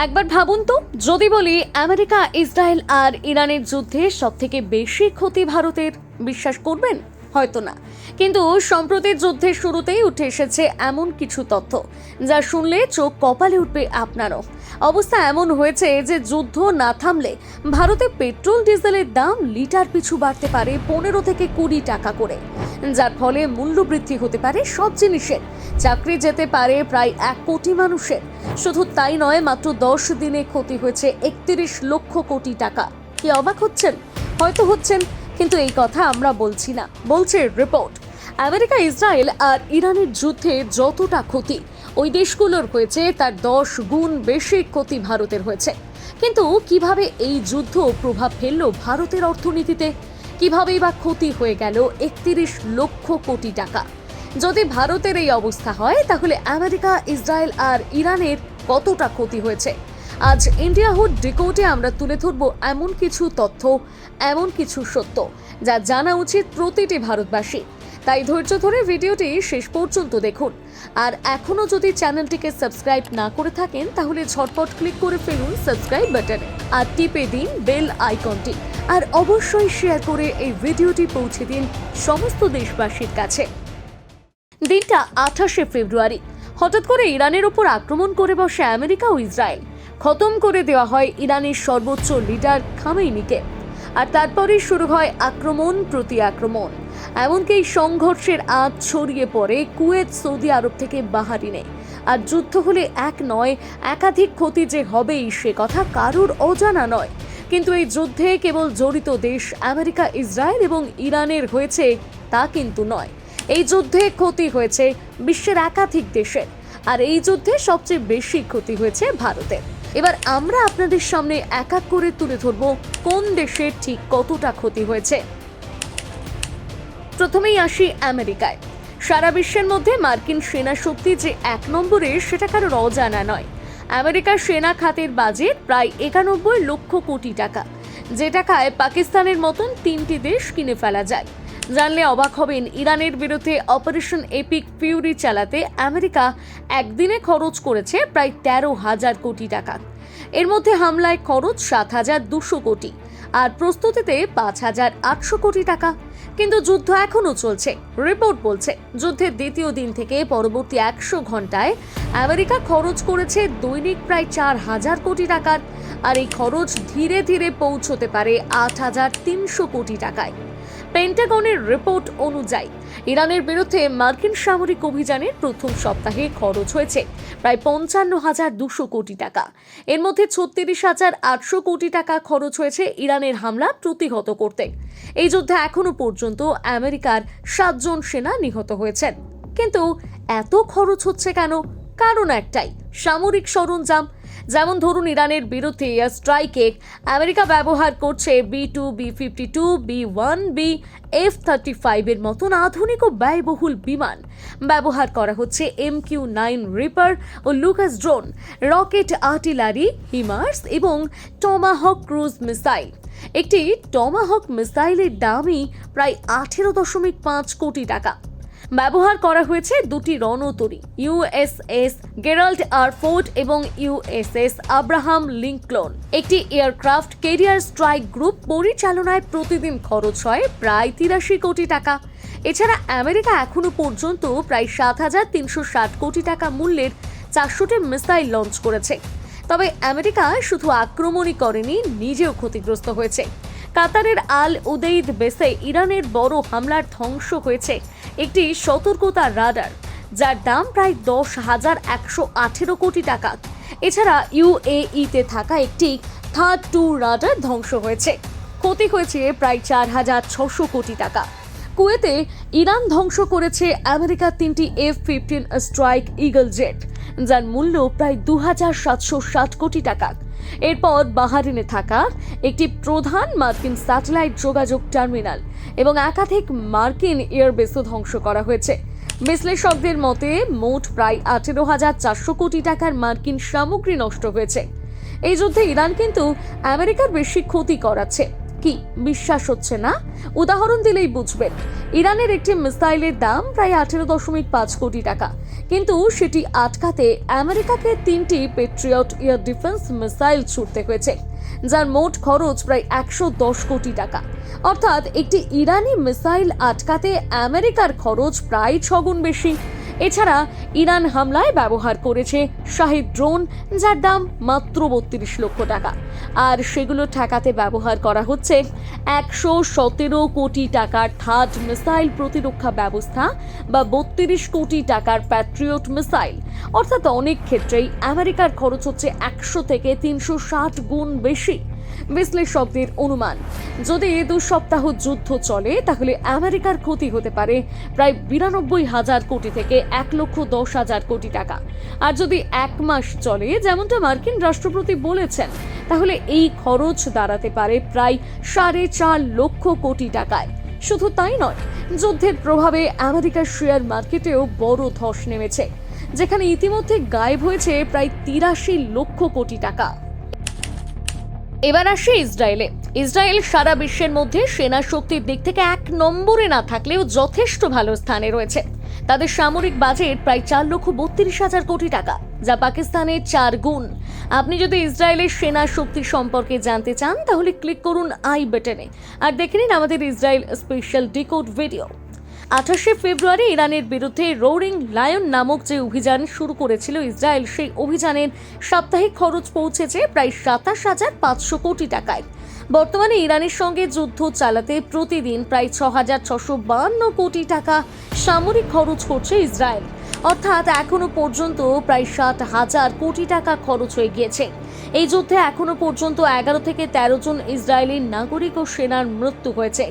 একবার ভাবুন তো, যদি বলি আমেরিকা, ইসরায়েল আর ইরানের যুদ্ধে সবথেকে বেশি ক্ষতি ভারতের, বিশ্বাস করবেন? হয়তো না। কিন্তু সম্প্রতির যুদ্ধের শুরুতেই উঠে এসেছে এমন কিছু তথ্য যা শুনলে চোখ কপালে উঠবে আপনারও। অবস্থা এমন হয়েছে যে যুদ্ধ না থামলে ভারতে পেট্রোল ডিজেলের দাম লিটার পিছু বাড়তে পারে 15 থেকে 20 টাকা করে, যার ফলে মূল্যবৃদ্ধি হতে পারে সব জিনিসের। চাকরি যেতে পারে প্রায় 1 কোটি মানুষের। শুধু তাই নয়, মাত্র 10 দিনে ক্ষতি হয়েছে 31 লক্ষ কোটি টাকা। কি অবাক হচ্ছেন? হয়তো হচ্ছেন, কিন্তু এই কথা আমরা বলছি না, বলছে রিপোর্ট। আমেরিকা, ইসরায়েল আর ইরানের যুদ্ধে যতটা ক্ষতি ওই দেশগুলোর হয়েছে, তার 10 গুণ বেশি ক্ষতি ভারতের হয়েছে। কিন্তু কিভাবে এই যুদ্ধ প্রভাব ফেললো ভারতের অর্থনীতিতে? কিভাবেই বা ক্ষতি হয়ে গেল 31 লক্ষ কোটি টাকা? যদি ভারতের এই অবস্থা হয়, তাহলে আমেরিকা, ইসরায়েল আর ইরানের কতটা ক্ষতি হয়েছে? আজ ইন্ডিয়া হুড ডিকোডে আমরা তুলে ধরব এমন কিছু তথ্য, এমন কিছু সত্য যা জানা উচিত প্রতিটি ভারতবাসী। তাই ধৈর্য ধরে ভিডিওটি শেষ পর্যন্ত দেখুন। আর এখনো যদি চ্যানেলটিকে সাবস্ক্রাইব না করে থাকেন, তাহলে ঝটপট ক্লিক করে ফেলুন সাবস্ক্রাইব বাটনে আর টিপে দিন বেল আইকনটি। আর অবশ্যই শেয়ার করে এই ভিডিওটি পৌঁছে দিন সমস্ত দেশবাসীর কাছে। দিনটা 28শে ফেব্রুয়ারি। হঠাৎ করে ইরানের উপর আক্রমণ করে বসে আমেরিকা ও ইসরায়েল। খতম করে দেওয়া হয় ইরানের সর্বোচ্চ লিডার খামেইনিকে। আর তারপরেই শুরু হয় আক্রমণ প্রতি আক্রমণ। এমনকি এই সংঘর্ষের আঁচ ছড়িয়ে পড়ে কুয়েত, সৌদি আরব থেকে বাহারিনে। আর যুদ্ধ হলে এক নয়, একাধিক ক্ষতি যে হবেই সে কথা কারোর অজানা নয়। কিন্তু এই যুদ্ধে কেবল জড়িত দেশ আমেরিকা, ইসরায়েল এবং ইরানের হয়েছে তা কিন্তু নয়। এই যুদ্ধে ক্ষতি হয়েছে বিশ্বের একাধিক দেশের, আর এই যুদ্ধে সবচেয়ে বেশি ক্ষতি হয়েছে ভারতের। এবার আমরা আপনাদের সামনে এক এক করে তুলে ধরব কোন দেশের ঠিক কতটা ক্ষতি হয়েছে। প্রথমেই আসি আমেরিকায়। সারা বিশ্বের মধ্যে মার্কিন সেনা শক্তি যে 1 নম্বরে, সেটা কারোর অজানা নয়। আমেরিকার সেনা খাতের বাজেট প্রায় 91 লক্ষ কোটি টাকা, যে টাকায় পাকিস্তানের মতন 3টি দেশ কিনে ফেলা যায়। জানলে অবাক হবেন, ইরানের বিরুদ্ধে অপারেশন এপিক ফিউরি চালাতে আমেরিকা একদিনে খরচ করেছে প্রায় 13,000 কোটি টাকা। এর মধ্যে হামলায় খরচ 7,200 কোটি আর প্রস্তুতিতে 5,800 কোটি টাকা। কিন্তু যুদ্ধ এখনো চলছে। রিপোর্ট বলছে, যুদ্ধের দ্বিতীয় দিন থেকে পরবর্তী 100 ঘন্টায় আমেরিকা খরচ করেছে দৈনিক প্রায় 4,000 কোটি টাকার। আর এই খরচ ধীরে ধীরে পৌঁছতে পারে 8,300 কোটি টাকায়। পেন্টাগনের রিপোর্ট অনুযায়ী ইরানের বিরুদ্ধে মার্কিন সামরিক অভিযানের প্রথম সপ্তাহে খরচ হয়েছে প্রায় 55,200 কোটি টাকা। এর মধ্যে 36,800 কোটি টাকা খরচ হয়েছে ইরানের হামলা প্রতিহত করতে। এই যুদ্ধে এখনো পর্যন্ত আমেরিকার 7 জন সেনা নিহত হয়েছেন। কিন্তু এত খরচ হচ্ছে কেন? কারণ একটাই, সামরিক সরঞ্জাম। যেমন ধরুন, ইরানের বিরুদ্ধে এয়ার স্ট্রাইকে আমেরিকা ব্যবহার করছে B-2, B-52, B-1B, F-35 এর মতন আধুনিক ও ব্যয়বহুল বিমান। ব্যবহার করা হচ্ছে MQ-9 রিপার ও Lucas drone, rocket artillery, HIMARS এবং টমাহক ক্রুজ মিসাইল। একটি টমাহক মিসাইলের দামই প্রায় 18.5 কোটি টাকা। ব্যবহার করা হয়েছে 2টি রণতরী, USS গেরাল্ড আর ফোর্ড এবং USS আব্রাহাম লিঙ্কন। একটি এয়ারক্রাফট ক্যারিয়ার স্ট্রাইক গ্রুপ পরিচালনায় প্রতিদিন খরচ হয় প্রায় 83 কোটি টাকা। এছাড়া আমেরিকা এখনো পর্যন্ত প্রায় 7,360 কোটি টাকা মূল্যের 400টি মিসাইল লঞ্চ করেছে। তবে আমেরিকা শুধু আক্রমণই করেনি, নিজেও ক্ষতিগ্রস্ত হয়েছে। কাতারের আল উদেইদ বেসে ইরানের বড় হামলার ধ্বংস হয়েছে একটি সতর্কতা রাডার, যার দাম প্রায় 10,118 কোটি টাকা। এছাড়া UAE-তে থাকা একটি থার্ড-2 রাডার ধ্বংস হয়েছে, ক্ষতি হয়েছে প্রায় 4,600 কোটি টাকা। কুয়েতে ইরান ধ্বংস করেছে আমেরিকার 3টি F-15 স্ট্রাইক ইগল জেট, যার মূল্য প্রায় 2,760 কোটি টাকা। এরপর বাহারিনে থাকা একটি প্রধান মার্কিন স্যাটেলাইট যোগাযোগ টার্মিনাল এবং একাধিক মার্কিন এয়ারবেসও ধ্বংস করা হয়েছে। বিশ্লেষকদের মতে মোট প্রায় 18,400 কোটি টাকার মার্কিন সামগ্রী নষ্ট হয়েছে। এই যুদ্ধে ইরান কিন্তু আমেরিকার বেশি ক্ষতি করাচ্ছে, কি বিশ্বাস হচ্ছে না? উদাহরণ দিলেই বুঝবেন। ইরানের একটি মিসাইলের দাম প্রায় 18.5 কোটি টাকা, কিন্তু সেটি আটকাতে আমেরিকাকে 3টি পেট্রিয়ট এয়ার ডিফেন্স মিসাইল ছুড়তে হয়েছে, যার মোট খরচ প্রায় 110 কোটি টাকা। অর্থাৎ একটি ইরানি মিসাইল আটকাতে আমেরিকার খরচ প্রায় 6 গুণ বেশি। এছাড়া ইরান হামলায় ব্যবহার করেছে শাহিদ ড্রোন, যার দাম মাত্র 32 লক্ষ টাকা, আর সেগুলো ঠেকাতে ব্যবহার করা হচ্ছে 117 কোটি টাকার থার্ড মিসাইল প্রতিরক্ষা ব্যবস্থা বা 32 কোটি টাকার প্যাট্রিয়ট মিসাইল। অর্থাৎ অনেক ক্ষেত্রেই আমেরিকার খরচ হচ্ছে 100 থেকে 360 গুণ বেশি। বিশ্লেষকদের অনুমান, যদি 2 সপ্তাহ যুদ্ধ চলে তাহলে আমেরিকার ক্ষতি হতে পারে প্রায় 92,000 কোটি থেকে 1,10,000 কোটি টাকা। আর যদি 1 মাস চলে, যেমনটা মার্কিন রাষ্ট্রপতি বলেছেন, তাহলে এই খরচ দাঁড়াতে পারে প্রায় 4.5 লক্ষ কোটি টাকায়। শুধু তাই নয়, যুদ্ধের প্রভাবে আমেরিকার শেয়ার মার্কেটেও বড় ধস নেমেছে, যেখানে ইতিমধ্যে গায়েব হয়েছে প্রায় 83 লক্ষ কোটি টাকা। এবার আসে ইসরায়েলে। ইসরায়েল সারা বিশ্বের মধ্যে সেনা শক্তির দিক থেকে 1 নম্বরে না থাকলেও যথেষ্ট ভালো স্থানে রয়েছে। তাদের সামরিক বাজেট প্রায় 4,32,000 কোটি টাকা, যা পাকিস্তানের 4 গুণ। আপনি যদি ইসরায়েলের সেনা শক্তি সম্পর্কে জানতে চান তাহলে ক্লিক করুন আই বাটনে আর দেখে নিন আমাদের ইসরায়েল স্পেশাল ডিকোড ভিডিও। 28শে ফেব্রুয়ারি ইরানের বিরুদ্ধে রোরিং লায়ন নামক যে অভিযান শুরু করেছিল ইসরায়েল, সেই অভিযানের সাপ্তাহিক খরচ পৌঁছেছে প্রায় 27,500 কোটি টাকায়। বর্তমানে ইরানের সঙ্গে যুদ্ধ চালাতে প্রতিদিন প্রায় 6,652 কোটি টাকা সামরিক খরচ করছে ইসরায়েল। অর্থাৎ এখনো পর্যন্ত প্রায় 60,000 কোটি টাকা খরচ হয়ে গিয়েছে। এই যুদ্ধে এখনো পর্যন্ত 11 থেকে 13 জন ইসরায়েলি নাগরিক ও সেনার মৃত্যু হয়েছে।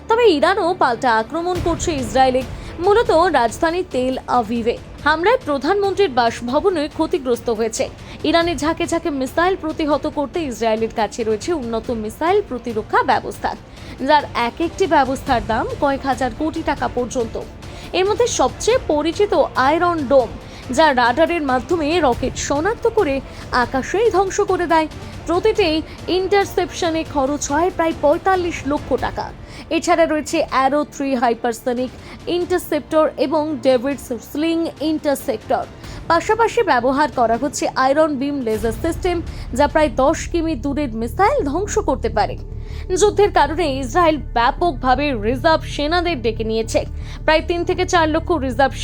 তবে ইরানও পাল্টা আক্রমণ করছে ইসরায়েলে, মূলত রাজধানী তেল আভিভে। হামলায় প্রধানমন্ত্রীর বাসভবনে ক্ষতিগ্রস্ত হয়েছে। ইরানে ঝাঁকে ঝাঁকে মিসাইল প্রতিহত করতে ইসরায়েলের কাছে রয়েছে উন্নত মিসাইল প্রতিরক্ষা ব্যবস্থা, যার একটি ব্যবস্থার দাম কয়েক হাজার কোটি টাকা পর্যন্ত। এর মধ্যে সবচেয়ে পরিচিত আয়রন ডোম, যা রাডারের মাধ্যমে রকেট শনাক্ত করে আকাশেই ধ্বংস করে দেয়। প্রতিটি ইন্টারসেপশনে খরচ হয় প্রায় 45 লক্ষ টাকা। এছাড়া রয়েছে অ্যারো 3 হাইপারসনিক ইন্টারসেপ্টর এবং ডেভিডস স্লিং ইন্টারসেপ্টর। পাশাপাশি ব্যবহার করা হচ্ছে আয়রন বিম লেজার সিস্টেম, যা প্রায় 10 কিমি দূরের মিসাইল ধ্বংস করতে পারে। যুদ্ধের কারণে ইসরায়েল ব্যাপকভাবে রিজার্ভ সেনাদের ডেকে নিয়েছে। প্রায় 3 থেকে 4 লক্ষ রিজার্ভ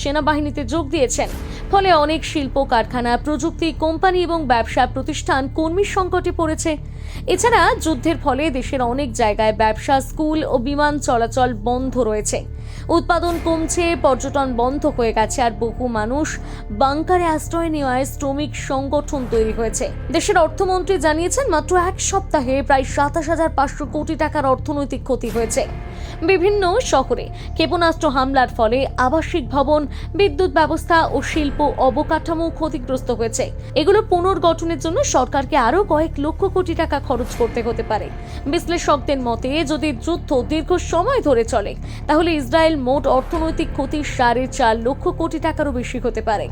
সেনাবাহিনীতে যোগ দিয়েছেন। ফলে অনেক শিল্প কারখানা, প্রযুক্তি কোম্পানি এবং ব্যবসা প্রতিষ্ঠান কর্মী সংকটে পড়েছে। এছাড়া যুদ্ধের ফলে দেশের অনেক জায়গায় ব্যবসা, স্কুল ও বিমান চলাচল বন্ধ রয়েছে। উৎপাদন কমছে, পর্যটন বন্ধ হয়ে গেছে, আর বহু মানুষ বাংকারে আশ্রয় নেওয়ায় শ্রমিক সংগঠন তৈরি হয়েছে। দেশের অর্থমন্ত্রী জানিয়েছেন মাত্র 1 সপ্তাহে প্রায় 27,500 কোটি টাকার অর্থনৈতিক ক্ষতি হয়েছে। বিভিন্ন শহরে ক্ষেপণাস্ত্র হামলার ফলে আবাসিক ভবন, বিদ্যুৎ ব্যবস্থা ও শিল্প অবকাঠামো ক্ষতিগ্রস্ত হয়েছে। এগুলো পুনর্গঠনের জন্য সরকারকে আরও কয়েক লক্ষ কোটি টাকা খরচ করতে হতে পারে। বিশ্লেষকদের মতে, যদি যুদ্ধ দীর্ঘ সময় ধরে চলে তাহলে ইসরায়েল মোট অর্থনৈতিক ক্ষতি 4.5 লক্ষ কোটি টাকারও বেশি হতে পারে।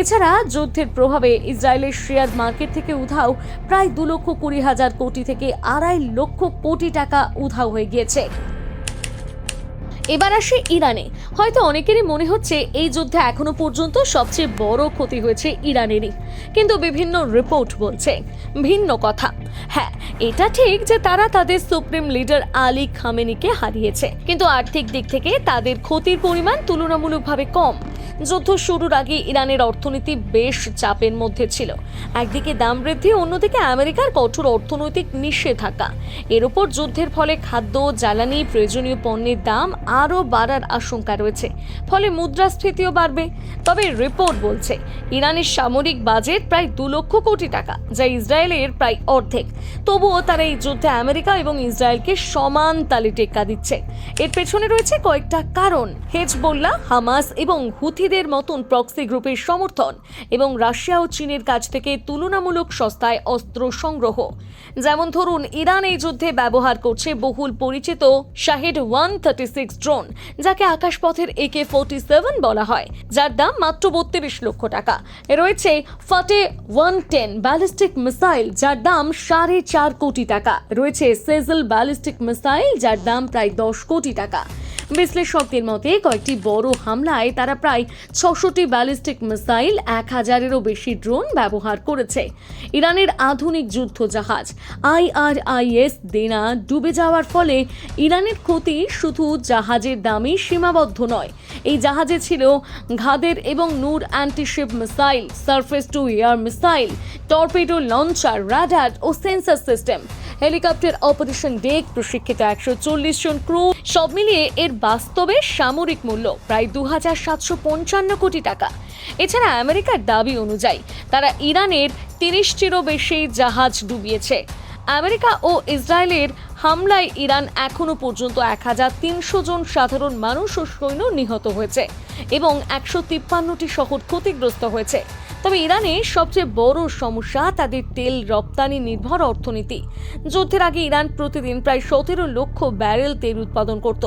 এছাড়া যুদ্ধের প্রভাবে ইসরায়েলের শেয়ার মার্কেট থেকে উধাও প্রায় 2,20,000 কোটি থেকে 2.5 লক্ষ কোটি টাকা উধাও হয়ে গিয়েছে। এবার আসে ইরানে। হয়তো অনেকেরই মনে হচ্ছে এই যুদ্ধে এখনো পর্যন্ত সবচেয়ে বড় ক্ষতি হয়েছে ইরানেরই, কিন্তু বিভিন্ন রিপোর্ট বলছে ভিন্ন কথা। হ্যাঁ, এটা ঠিক যে তারা তাদের সুপ্রিম লিডার আলী খামেনিকে হারিয়েছে, কিন্তু আর্থিক দিক থেকে তাদের ক্ষতির পরিমাণ তুলনামূলকভাবে কম। যুদ্ধ শুরুর আগে ইরানের অর্থনীতি বেশ চাপের মধ্যে ছিল। একদিকে দাম বৃদ্ধি, অন্যদিকে আমেরিকার কঠোর অর্থনৈতিক নিষেধাজ্ঞা। এর উপর যুদ্ধের ফলে খাদ্য, জ্বালানি, প্রয়োজনীয় পণ্যের দাম আরও বাড়ার আশঙ্কা রয়েছে, ফলে মুদ্রাস্ফীতিও বাড়বে। তবে রিপোর্ট বলছে ইরানের সামরিক বাজেট প্রায় 2 লক্ষ কোটি টাকা, যা ইসরায়েলের প্রায় অর্ধেক। তবুও তারা এই যুদ্ধে আমেরিকা এবং ইসরায়েলকে সমান তালে টেক্কা দিচ্ছে। এর পেছনে রয়েছে কয়েকটা কারণ। হেজবোল্লাহ, হামাস এবং হুথি হুথিদের মতন প্রক্সি গ্রুপের সমর্থন এবং রাশিয়া ও চীনের কাছ থেকে তুলনামূলক সস্তায় অস্ত্র সংগ্রহ। যেমন ধরুন, ইরান এই যুদ্ধে ব্যবহার করছে বহুল পরিচিত শাহেদ 136 ড্রোন, যাকে আকাশপথের AK-47 বলা হয়, যার দাম মাত্র 32 লক্ষ টাকা। রয়েছে ফাটে 110 ব্যালিস্টিক মিসাইল, যার দাম 4.5 কোটি টাকা। রয়েছে সেজল ব্যালিস্টিক মিসাইল, যার দাম প্রায় 10 কোটি টাকা। বিশ্লেষকদের মতে কয়েকটি বড় হামলায় তারা প্রায় 600টি ব্যালিস্টিক মিসাইল, 1000-এরও বেশি ড্রোন ব্যবহার করেছে। ইরানের আধুনিক যুদ্ধ জাহাজ IRIS দেনা ডুবে যাওয়ার ফলে ইরানের ক্ষতি শুধু জাহাজের দামই সীমাবদ্ধ নয়। এই জাহাজে ছিল ঘাদের এবং Noor antiship missile, surface to air missile, torpedo launcher, radar ও sensor system, helicopter, operation deck, প্রশিক্ষিত 140 জন ক্রু। সব মিলিয়ে এর বাস্তবে সামরিক মূল্য প্রায় 2755 কোটি টাকা। এছাড়া আমেরিকার দাবি অনুযায়ী তারা ইরানের 30টিরও বেশি জাহাজ ডুবিয়েছে। আমেরিকা ও ইসরায়েলের হামলায় ইরান এখনো পর্যন্ত 1300 জন সাধারণ মানুষ ও সৈন্য নিহত হয়েছে এবং 153টি শহর ক্ষতিগ্রস্ত হয়েছে। তবে ইরানের সবচেয়ে বড় সমস্যা তাদের তেল রপ্তানি নির্ভর অর্থনীতি। যুদ্ধের আগে ইরান প্রতিদিন প্রায় 17 লক্ষ ব্যারেল তেল উৎপাদন করত।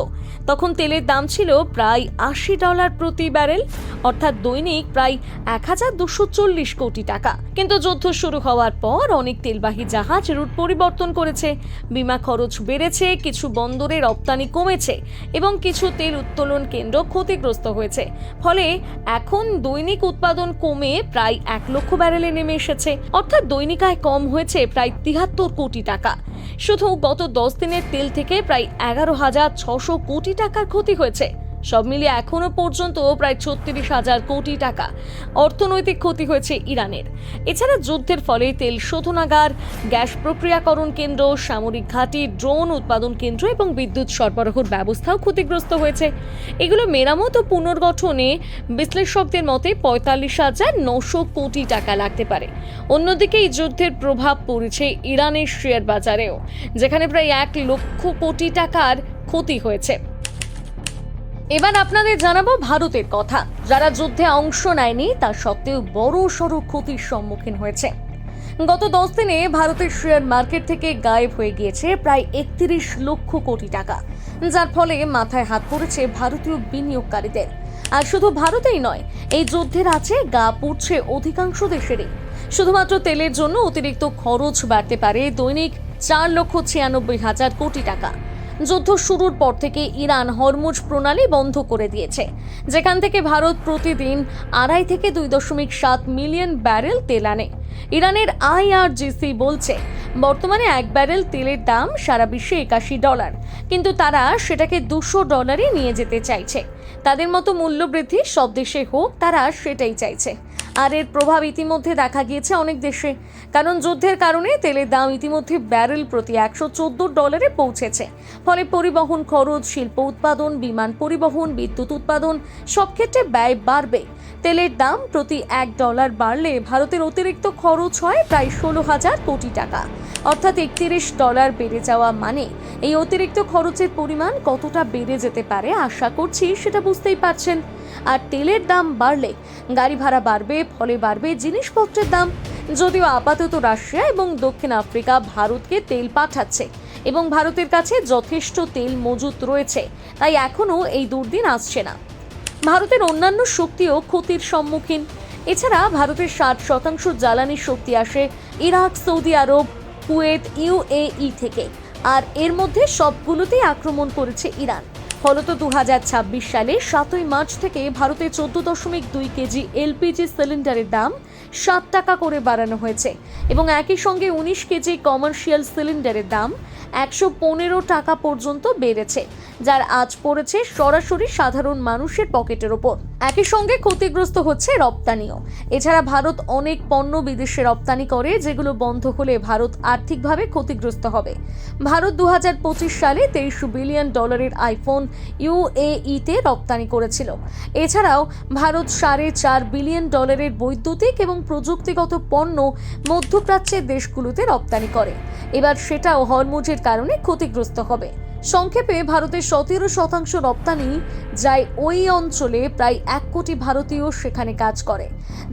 তখন তেলের দাম ছিল প্রায় $80 প্রতি ব্যারেল, অর্থাৎ দৈনিক প্রায় 1240 কোটি টাকা। কিন্তু যুদ্ধ শুরু হওয়ার পর অনেক তেলবাহী জাহাজ রুট পরিবর্তন করেছে, বিমা খরচ বেড়েছে, কিছু বন্দরে রপ্তানি কমেছে এবং কিছু তেল উত্তোলন কেন্দ্র ক্ষতিগ্রস্ত হয়েছে। ফলে এখন দৈনিক উৎপাদন কমে প্রায় 1 লক্ষ ব্যারেলে নেমে এসেছে, অর্থাৎ দৈনিক আয় কম হয়েছে প্রায় 73 কোটি টাকা। শুধু গত 10 দিনের তেল থেকে প্রায় 11,600 কোটি টাকার ক্ষতি হয়েছে। সব মিলিয়ে এখনো পর্যন্ত প্রায় 36,000 কোটি টাকা অর্থনৈতিক ক্ষতি হয়েছে ইরানের। এছাড়া যুদ্ধের ফলে তেল শোধনাগার, গ্যাস প্রক্রিয়াকরণ কেন্দ্র, সামরিক ঘাঁটি, ড্রোন উৎপাদন কেন্দ্র এবং বিদ্যুৎ সরবরাহের ব্যবস্থাও ক্ষতিগ্রস্ত হয়েছে। এগুলো মেরামত ও পুনর্গঠনে বিশ্লেষকদের মতে 45,900 কোটি টাকা লাগতে পারে। অন্যদিকে এই যুদ্ধের প্রভাব পড়েছে ইরানের শেয়ার বাজারেও, যেখানে প্রায় 1 লক্ষ কোটি টাকার ক্ষতি হয়েছে। এবার আপনাদের জানাবো ভারতের কথা, যারা যুদ্ধে অংশ নেয়নি তা সত্ত্বেও বড় সড় ক্ষতির সম্মুখীন হয়েছে। গত 10 দিনে ভারতের শেয়ার মার্কেট থেকে গায়েব হয়ে গিয়েছে প্রায় 31 লক্ষ কোটি টাকা, যার ফলে মাথায় হাত পড়েছে ভারতীয় বিনিয়োগকারীদের। আর শুধু ভারতেই নয়, এই যুদ্ধের আছে গা পুড়ছে অধিকাংশ দেশেরই। শুধুমাত্র তেলের জন্য অতিরিক্ত খরচ বাড়তে পারে দৈনিক 4,96,000 কোটি টাকা। যুদ্ধ শুরুর পর থেকে ইরান হরমুজ প্রণালী বন্ধ করে দিয়েছে, যেখান থেকে ভারত প্রতিদিন 2.5 থেকে 2.7 মিলিয়ন ব্যারেল তেল আনে। ইরানের IRGC বলছে বর্তমানে 1 ব্যারেল তেলের দাম সারা বিশ্বে $81, কিন্তু তারা সেটাকে $200 নিয়ে যেতে চাইছে। তাদের মতো মূল্যবৃদ্ধি সব দেশে হোক, তারা সেটাই চাইছে। আর এর প্রভাব ইতিমধ্যে দেখা গিয়েছে অনেক দেশে, কারণ যুদ্ধের কারণে তেলের দাম ইতিমধ্যে ব্যারেল প্রতি $114 পৌঁছেছে। ফলে পরিবহন খরচ, শিল্প উৎপাদন, বিমান পরিবহন, বিদ্যুৎ উৎপাদন সব ক্ষেত্রে ব্যয় বাড়বে। তেলের দাম প্রতি $1 বাড়লে ভারতের অতিরিক্ত খরচ হয় প্রায় 16,000 কোটি টাকা, অর্থাৎ $31 বেড়ে যাওয়া মানে এই অতিরিক্ত খরচের পরিমাণ কতটা বেড়ে যেতে পারে আশা করছি সেটা বুঝতেই পারছেন। আর তেলের দাম বাড়লে গাড়ি ভাড়া বাড়বে, ফলে বাড়বে জিনিসপত্রের দাম। যদিও আপাতত রাশিয়া এবং দক্ষিণ আফ্রিকা ভারতকে তেল পাঠাচ্ছে এবং ভারতের কাছে যথেষ্ট তেল মজুত রয়েছে, তাই এখনও এই দুর্দিন আসছে না। ভারতের অন্যান্য শক্তিও ক্ষতির সম্মুখীন। এছাড়া ভারতের 60% জ্বালানি শক্তি আসে ইরাক, সৌদি আরব, কুয়েত, UAE থেকে, আর এর মধ্যে সবগুলোতেই আক্রমণ করেছে ইরান। ফলত 2026 সালে 7ই মার্চ থেকে ভারতে 14.2 কেজি LPG সিলিন্ডারের দাম 7 টাকা করে বাড়ানো হয়েছে এবং একই সঙ্গে 19 কেজি কমার্শিয়াল সিলিন্ডারের দাম 115 টাকা পর্যন্ত বেড়েছে, যার আঁচ পড়েছে সরাসরি সাধারণ মানুষের পকেটের ওপর। একই সঙ্গে ক্ষতিগ্রস্ত হচ্ছে রপ্তানিও। এছাড়া ভারত অনেক পণ্য বিদেশে রপ্তানি করে, যেগুলো বন্ধ হলে ভারত আর্থিকভাবে ক্ষতিগ্রস্ত হবে। ভারত 2025 সালে $23 বিলিয়ন আইফোন UAE তে রপ্তানি করেছিল। এছাড়াও ভারত $4.5 বিলিয়ন বৈদ্যুতিক এবং প্রযুক্তিগত পণ্য মধ্যপ্রাচ্যের দেশগুলোতে রপ্তানি করে। এবার সেটাও হরমুজের কারণে ক্ষতিগ্রস্ত হবে। সংক্ষেপে ভারতের 17% রপ্তানি যায় ওই অঞ্চলে, প্রায় 1 কোটি ভারতীয় সেখানে কাজ করে।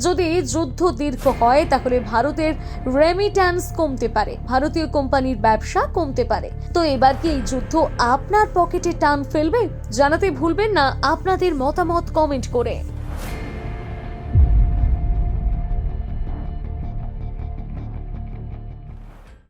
যদি যুদ্ধ দীর্ঘ হয় তাহলে ভারতের রেমিট্যান্স কমতে পারে, ভারতীয় কোম্পানির ব্যবসা কমতে পারে। তো এবার কি এই যুদ্ধ আপনার পকেটে টান ফেলবে? জানাতে ভুলবেন না আপনাদের মতামত কমেন্ট করে।